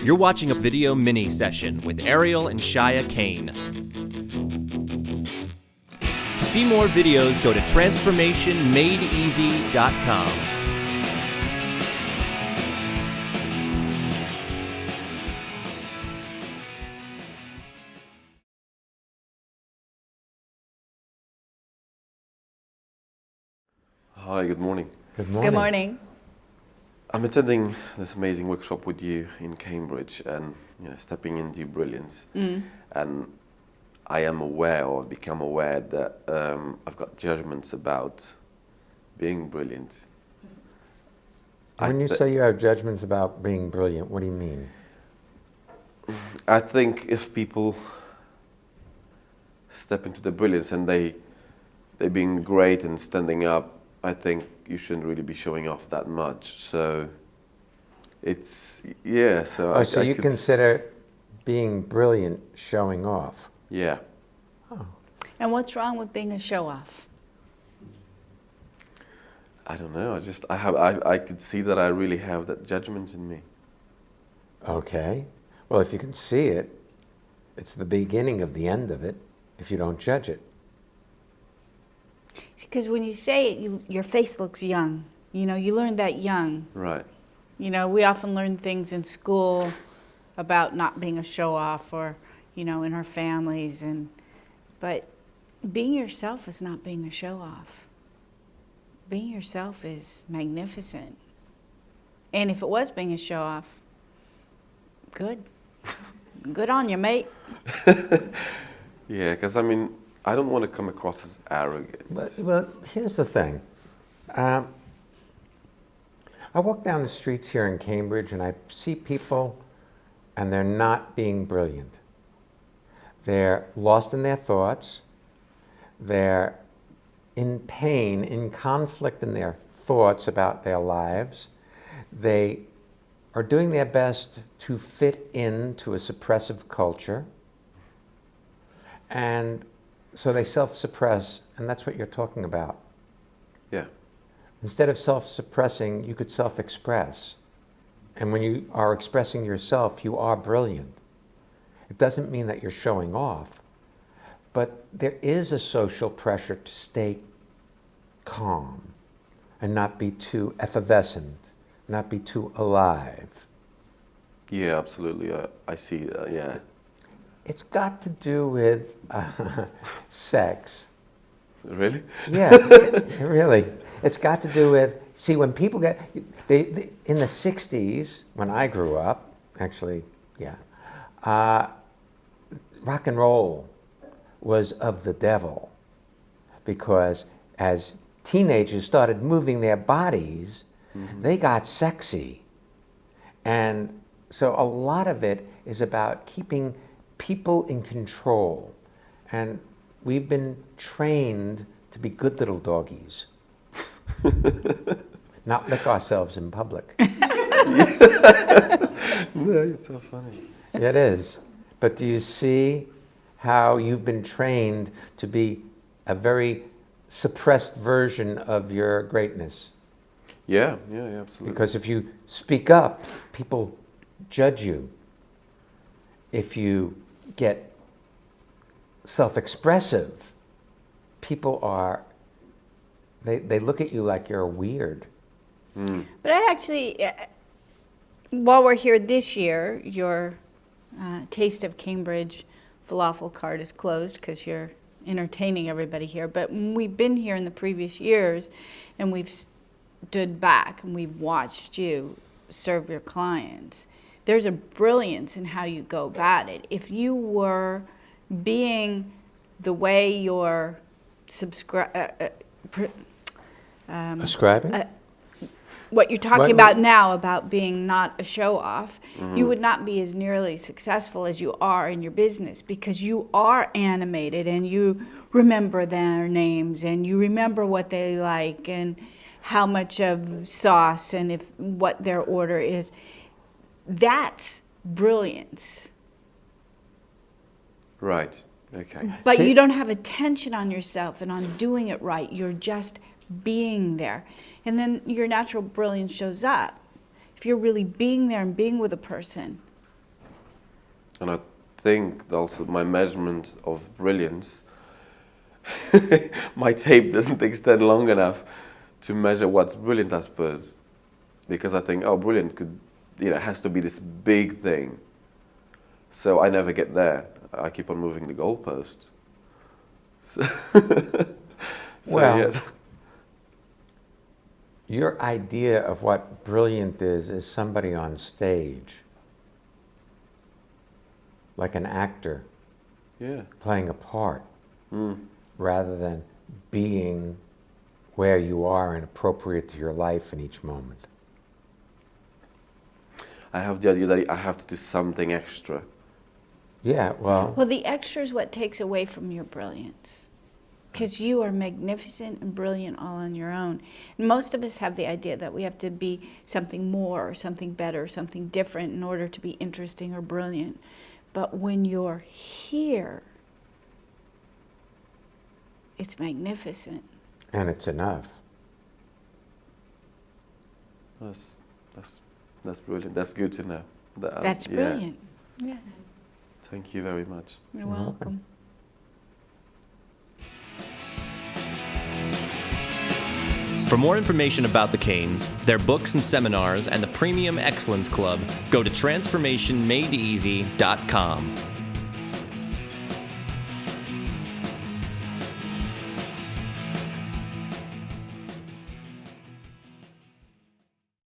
You're watching a video mini session with Ariel and Shya Kane. To see more videos, go to transformationmadeeasy.com. Hi, good morning. Good morning. Good morning. I'm attending this amazing workshop with you in Cambridge and stepping into Brilliance. And I am aware or become aware that I've got judgments about being brilliant. When you say you have judgments about being brilliant, what do you mean? I think if people step into the brilliance and they're being great and standing up, I think you shouldn't really be showing off that much. So it's, yeah. So So you consider being brilliant showing off? Yeah. Oh. And what's wrong with being a show-off? I don't know. I could see that I really have that judgment in me. Okay. Well, if you can see it, it's the beginning of the end of it if you don't judge it. Because when you say it, your face looks young. You know, you learned that young. Right. You know, we often learn things in school about not being a show-off or, in our families. But being yourself is not being a show-off. Being yourself is magnificent. And if it was being a show-off, good. Good on you, mate. Yeah, because I don't want to come across as arrogant. Well, here's the thing. I walk down the streets here in Cambridge and I see people and they're not being brilliant. They're lost in their thoughts. They're in pain, in conflict in their thoughts about their lives. They are doing their best to fit into a suppressive culture. And so they self-suppress, and that's what you're talking about. Yeah. Instead of self-suppressing, you could self-express. And when you are expressing yourself, you are brilliant. It doesn't mean that you're showing off, but there is a social pressure to stay calm and not be too effervescent, not be too alive. Yeah, absolutely. I see that, yeah. It's got to do with sex. Really? Yeah, really. It's got to do with, see, when people get, they in the 60s, when I grew up, actually, yeah, rock and roll was of the devil because as teenagers started moving their bodies, they got sexy. And so a lot of it is about keeping people in control. And we've been trained to be good little doggies. Not lick ourselves in public. No, it's so funny. It is. But do you see how you've been trained to be a very suppressed version of your greatness? Yeah, absolutely. Because if you speak up, people judge you. If you get self-expressive, people are, they look at you like you're weird. But I actually, while we're here this year, your Taste of Cambridge falafel cart is closed because you're entertaining everybody here. But when we've been here in the previous years and we've stood back and we've watched you serve your clients, there's a brilliance in how you go about it. If you were being the way you're Ascribing? what you're talking about now about being not a show-off, you would not be as nearly successful as you are in your business because you are animated and you remember their names and you remember what they like and how much of sauce and what their order is. That's brilliance. Right, okay. But you don't have attention on yourself and on doing it right. You're just being there. And then your natural brilliance shows up. If you're really being there and being with a person, And I think also my measurement of brilliance, my tape doesn't extend long enough to measure what's brilliant, I suppose. Because I think, oh, brilliant could, has to be this big thing. So I never get there. I keep on moving the goalpost. So, Well, yeah. Your idea of what brilliant is somebody on stage, like an actor Yeah. playing a part, Mm. rather than being where you are and appropriate to your life in each moment. I have the idea that I have to do something extra. Yeah, well, Well, the extra is what takes away from your brilliance. Because you are magnificent and brilliant all on your own. And most of us have the idea that we have to be something more or something better, something different in order to be interesting or brilliant. But when you're here, it's magnificent. and it's enough. That's brilliant. That's good to know. That's yeah. brilliant. Yeah, Thank you very much. you're You're welcome. welcome. For more information about the Kanes, their books and seminars, and the Premium Excellence Club, go to transformationmadeeasy.com.